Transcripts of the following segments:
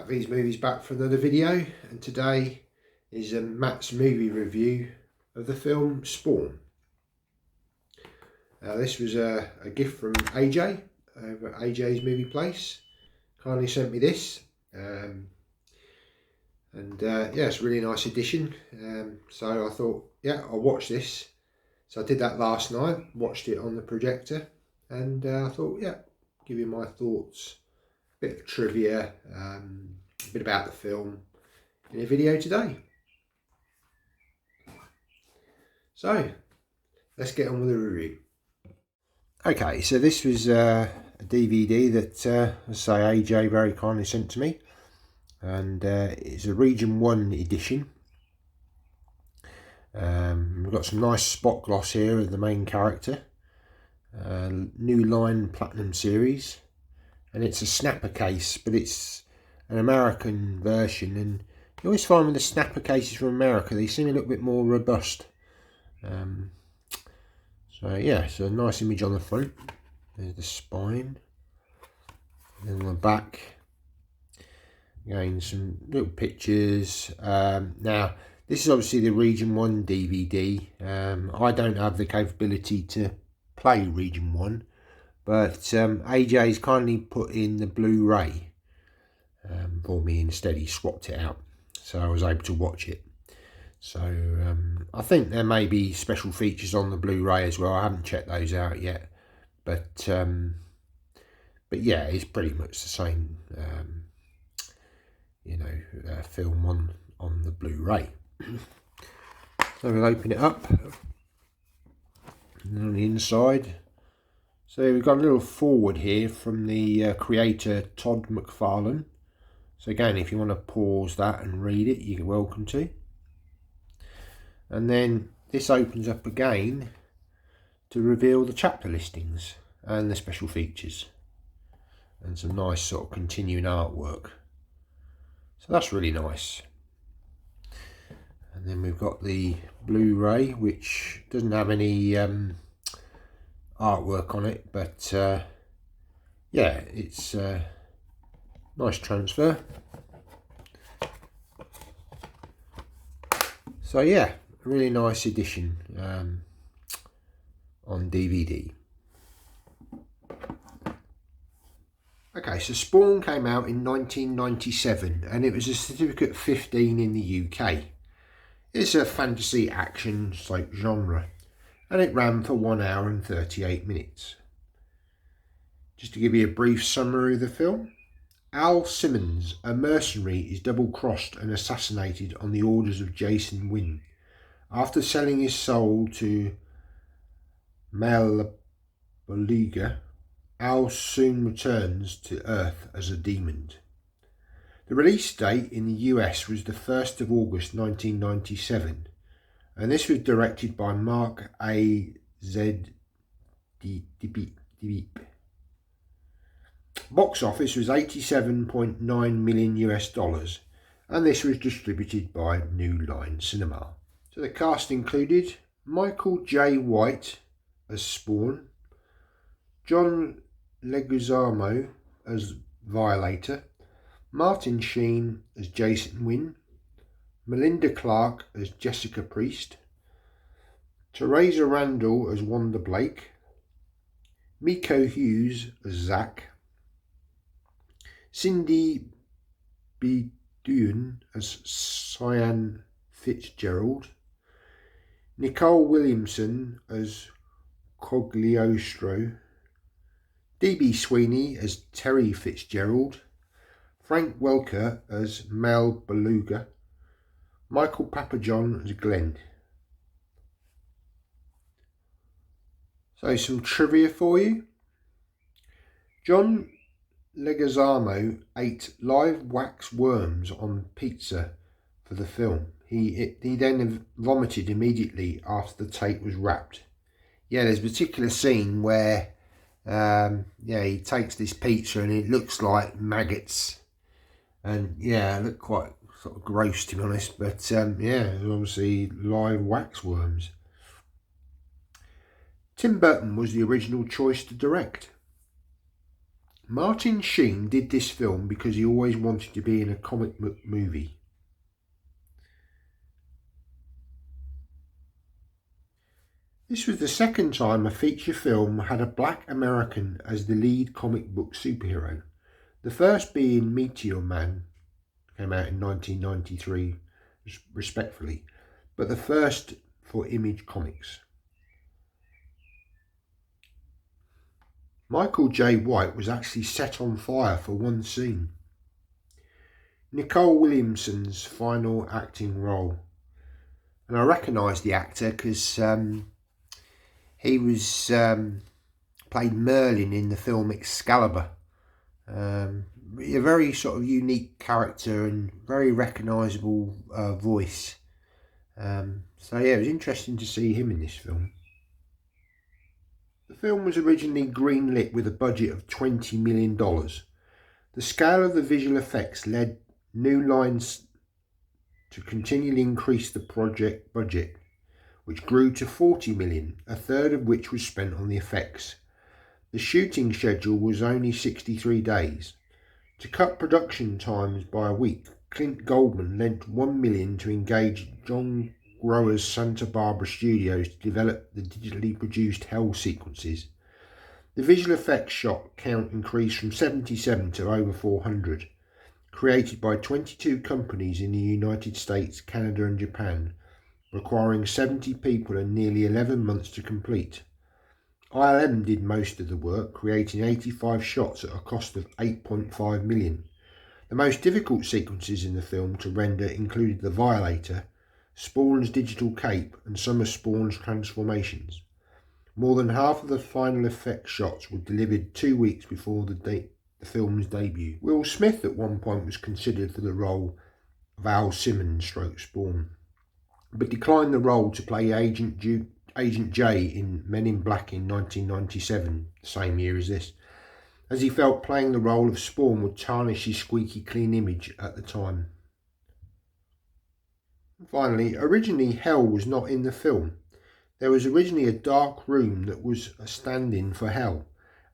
These movies back for another video, and today is Matt's movie review of the film Spawn. This was a gift from AJ over at AJ's Movie Place. Kindly sent me this, yeah, it's a really nice edition. So I thought, yeah, I'll watch this. So I did that last night, watched it on the projector, and I thought, yeah, give you my thoughts, a bit of trivia, a bit about the film in a video today. So let's get on with the review. Okay, so this was a DVD that, as I say, AJ very kindly sent to me, and it's a Region 1 edition. We've got some nice spot gloss here of the main character, New Line Platinum series, and it's a snapper case, but it's an American version, and you always find with the snapper cases from America they seem a little bit more robust. So yeah, so a nice image on the front. There's the spine, and then on the back again some little pictures. Now this is obviously the Region 1 DVD. I don't have the capability to play Region 1, but AJ's kindly put in the Blu-ray for me instead. He swapped it out, so I was able to watch it. So I think there may be special features on the Blu-ray as well. I haven't checked those out yet, but yeah, it's pretty much the same, film on the Blu-ray. So we'll open it up, and on the inside, so we've got a little forward here from the creator Todd McFarlane. So again, if you want to pause that and read it, you're welcome to. And then this opens up again to reveal the chapter listings and the special features and some nice sort of continuing artwork. So that's really nice. And then we've got the Blu-ray, which doesn't have any artwork on it, but yeah, it's a nice transfer. So yeah, really nice edition on DVD. Okay, so Spawn came out in 1997, and it was a certificate 15 in the UK. It's a fantasy action like genre, and it ran for 1 hour and 38 minutes. Just to give you a brief summary of the film: Al Simmons, a mercenary, is double-crossed and assassinated on the orders of Jason Wynn. After selling his soul to Mel Beluga, Al soon returns to Earth as a demon. The release date in the US was the 1st of August 1997, and this was directed by Mark A. Z. Deep. Box office was $87.9 million US, and this was distributed by New Line Cinema. So the cast included Michael J. White as Spawn, John Leguizamo as Violator, Martin Sheen as Jason Wynn, Melinda Clarke as Jessica Priest, Teresa Randall as Wanda Blake, Miko Hughes as Zack, Cindy Bedouin as Cyan Fitzgerald, Nicole Williamson as Cogliostro, D.B. Sweeney as Terry Fitzgerald, Frank Welker as Mel Beluga, Michael Papajohn as Glenn. So some trivia for you. John Leguizamo ate live wax worms on pizza for the film. He then vomited immediately after the tape was wrapped. Yeah, there's a particular scene where he takes this pizza and it looks like maggots, and yeah, it looked quite sort of gross, to be honest, but yeah, obviously live wax worms. Tim Burton was the original choice to direct. Martin Sheen did this film because he always wanted to be in a comic book movie. This was the second time a feature film had a black American as the lead comic book superhero. The first being Meteor Man, came out in 1993, respectfully, but the first for Image Comics. Michael J. White was actually set on fire for one scene. Nicole Williamson's final acting role. And I recognise the actor because he was played Merlin in the film Excalibur. A very sort of unique character and very recognisable voice. So yeah, it was interesting to see him in this film. The film was originally greenlit with a budget of $20 million. The scale of the visual effects led New Lines to continually increase the project budget, which grew to $40 million, a third of which was spent on the effects. The shooting schedule was only 63 days. To cut production times by a week, Clint Goldman lent $1 million to engage John Grower's Santa Barbara Studios to develop the digitally produced hell sequences. The visual effects shot count increased from 77 to over 400, created by 22 companies in the United States, Canada and Japan, requiring 70 people and nearly 11 months to complete. ILM did most of the work, creating 85 shots at a cost of $8.5 million. The most difficult sequences in the film to render included the Violator, Spawn's digital cape and some of Spawn's transformations. More than half of the final effect shots were delivered 2 weeks before the film's debut. Will Smith at one point was considered for the role of Al Simmons / Spawn, but declined the role to play Agent J in Men in Black in 1997, the same year as this, as he felt playing the role of Spawn would tarnish his squeaky clean image at the time. Finally, originally Hell was not in the film. There was originally a dark room that was a stand-in for Hell.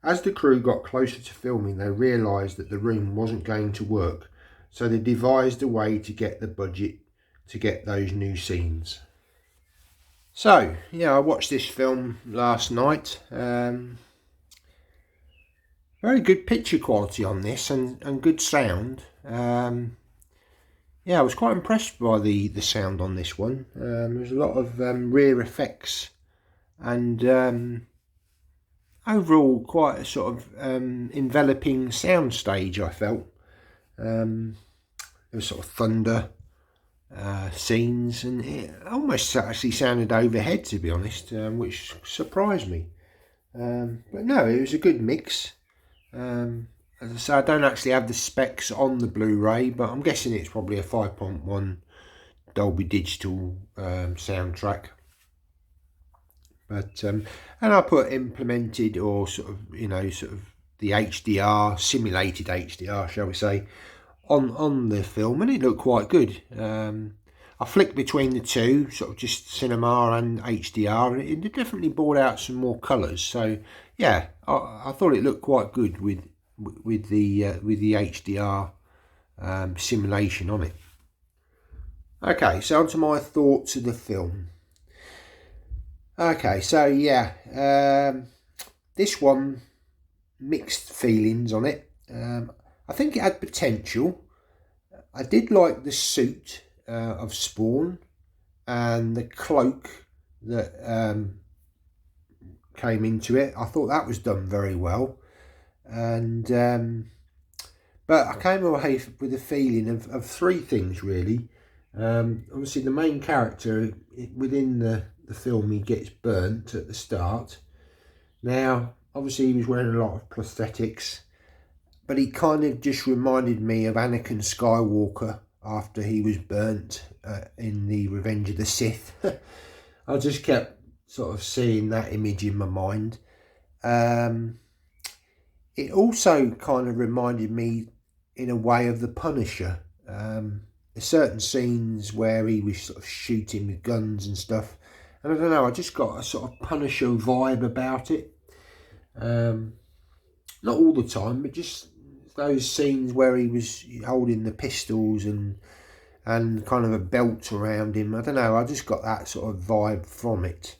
As the crew got closer to filming, they realised that the room wasn't going to work, so they devised a way to get the budget to get those new scenes. So, yeah, I watched this film last night. Very good picture quality on this and good sound. Yeah, I was quite impressed by the sound on this one. There's a lot of rear effects and overall quite a sort of enveloping sound stage, I felt. There was sort of thunder scenes, and it almost actually sounded overhead, to be honest, which surprised me. But no, it was a good mix. As I say, I don't actually have the specs on the Blu-ray, but I'm guessing it's probably a 5.1 Dolby Digital soundtrack. But and I put implemented or sort of the HDR, simulated HDR, shall we say, on the film, and it looked quite good. I flicked between the two, sort of just cinema and HDR, and it definitely brought out some more colours. So yeah, I thought it looked quite good with the HDR simulation on it. Okay, so on to my thoughts of the film. Okay, so yeah, this one, mixed feelings on it. I think it had potential. I did like the suit of Spawn and the cloak that came into it. I thought that was done very well. And but I came away with a feeling of three things really. Obviously the main character within the film, he gets burnt at the start. Now obviously he was wearing a lot of prosthetics, but he kind of just reminded me of Anakin Skywalker after he was burnt in the Revenge of the Sith. I just kept sort of seeing that image in my mind. It also kind of reminded me in a way of the Punisher. There's certain scenes where he was sort of shooting with guns and stuff, and I don't know, I just got a sort of Punisher vibe about it. not all the time, but just those scenes where he was holding the pistols and kind of a belt around him. I don't know, I just got that sort of vibe from it.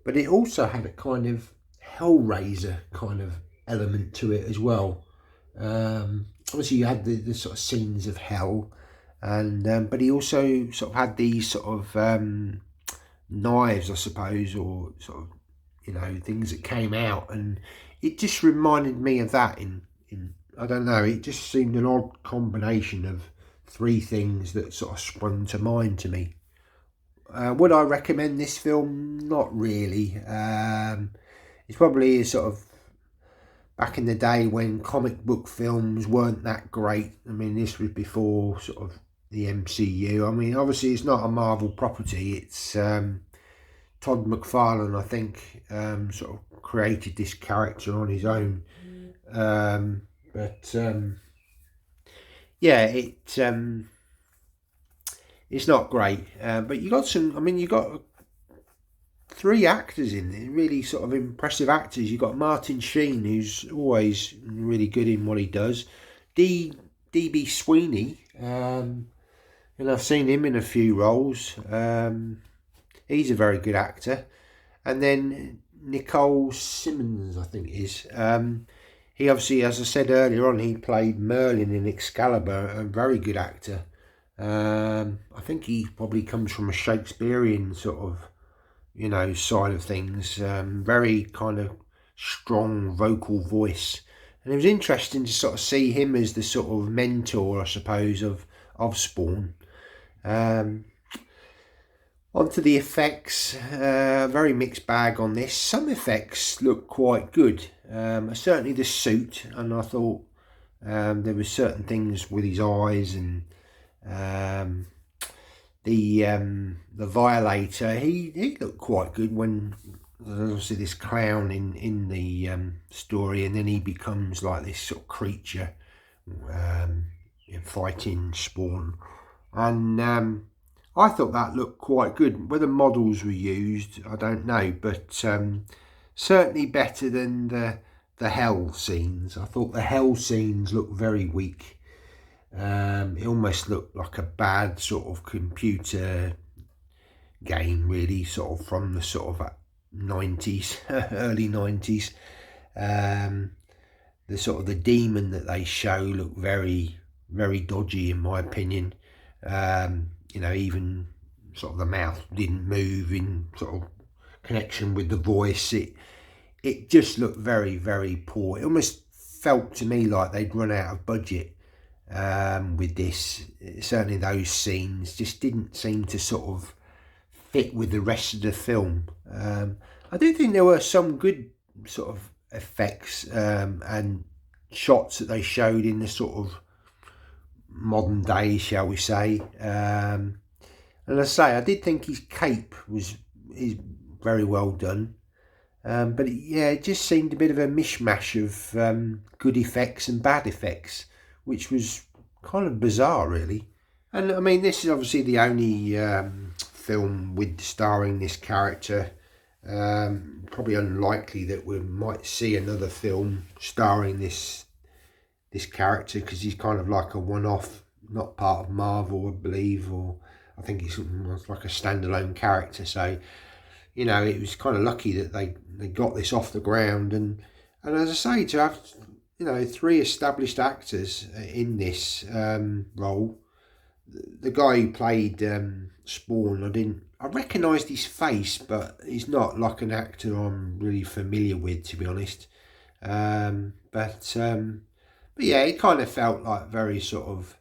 But it also had a kind of Hellraiser kind of element to it as well. Obviously you had the sort of scenes of hell, and but he also sort of had these sort of knives, I suppose, or sort of, you know, things that came out, and it just reminded me of that in I don't know, it just seemed an odd combination of three things that sort of sprung to mind to me. Would I recommend this film? Not really. It's probably sort of back in the day when comic book films weren't that great. I mean, this was before sort of the MCU. I mean, obviously it's not a Marvel property. It's Todd McFarlane, I think, sort of created this character on his own. Yeah, it's not great. But you got some. I mean, you got three actors in there, really sort of impressive actors. You've got Martin Sheen, who's always really good in what he does. D.B. Sweeney, and I've seen him in a few roles. He's a very good actor. And then Nicole Simmons, I think it is. He obviously, as I said earlier on, he played Merlin in Excalibur, a very good actor. I think he probably comes from a Shakespearean sort of, you know, side of things. Very kind of strong vocal voice. And it was interesting to sort of see him as the sort of mentor, I suppose, of Spawn. Onto the effects, very mixed bag on this. Some effects look quite good. Certainly the suit, and I thought there were certain things with his eyes, and the Violator. He looked quite good when obviously this clown in the story, and then he becomes like this sort of creature fighting Spawn, and I thought that looked quite good. Whether models were used, I don't know, but certainly better than the hell scenes. I thought the hell scenes looked very weak. It almost looked like a bad sort of computer game, really, sort of from the sort of 90s, early 90s. The sort of the demon that they show looked very, very dodgy in my opinion. You know, even sort of the mouth didn't move in sort of connection with the voice. It just looked very, very poor. It almost felt to me like they'd run out of budget with this. Certainly those scenes just didn't seem to sort of fit with the rest of the film. I do think there were some good sort of effects and shots that they showed in the sort of modern day, shall we say. And I say, I did think his cape is very well done. But it just seemed a bit of a mishmash of good effects and bad effects, which was kind of bizarre, really. And I mean, this is obviously the only film with starring this character. Probably unlikely that we might see another film starring this character, because he's kind of like a one-off, not part of Marvel, I believe, or I think he's like a standalone character. So, you know, it was kind of lucky that they got this off the ground, and as I say, to have, you know, three established actors in this role. The guy who played Spawn, I recognised his face, but he's not like an actor I'm really familiar with, to be honest. But yeah, it kind of felt like very sort of,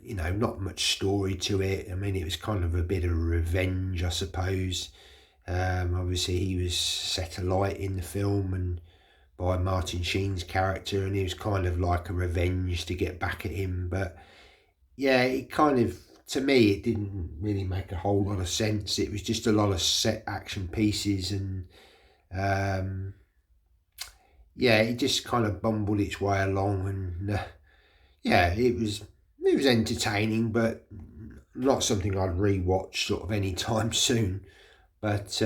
you know, not much story to it. I mean, it was kind of a bit of revenge, I suppose. Obviously, he was set alight in the film and by Martin Sheen's character, and he was kind of like a revenge to get back at him. But yeah, it kind of, to me, it didn't really make a whole lot of sense. It was just a lot of set action pieces, and it just kind of bumbled its way along, and it was entertaining, but not something I'd rewatch sort of anytime soon. But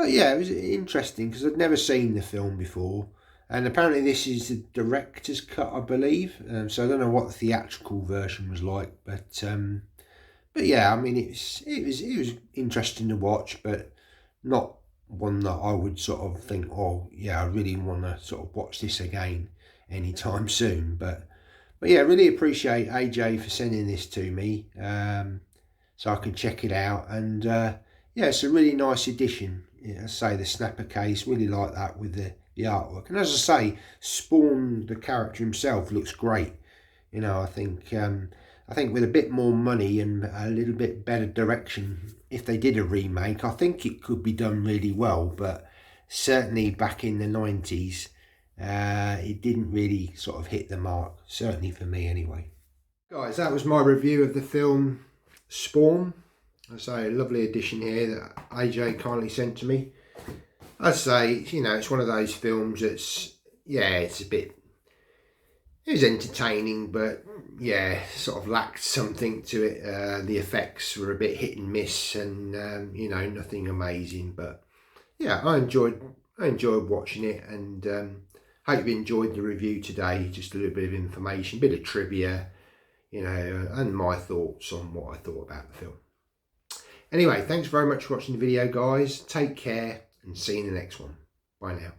yeah, it was interesting because I'd never seen the film before, And apparently this is the director's cut, I believe. So I don't know what the theatrical version was like, but yeah, I mean it was interesting to watch, but not one that I would sort of think, oh yeah, I really want to sort of watch this again anytime soon. But yeah, really appreciate AJ for sending this to me, so I can check it out. And yeah, it's a really nice edition. I say the snapper case, really like that with the artwork. And as I say, Spawn, the character himself, looks great. You know, I think with a bit more money and a little bit better direction, if they did a remake, I think it could be done really well. But certainly back in the 90s, it didn't really sort of hit the mark, certainly for me anyway. Guys, that was my review of the film Spawn. I say, a lovely edition here that AJ kindly sent to me. I'd say, you know, it's one of those films that's, yeah, it was entertaining, but yeah, sort of lacked something to it. The effects were a bit hit and miss, and you know, nothing amazing. But yeah, I enjoyed watching it, and hope you enjoyed the review today. Just a little bit of information, a bit of trivia, you know, and my thoughts on what I thought about the film. Anyway, thanks very much for watching the video, guys. Take care and see you in the next one. Bye now.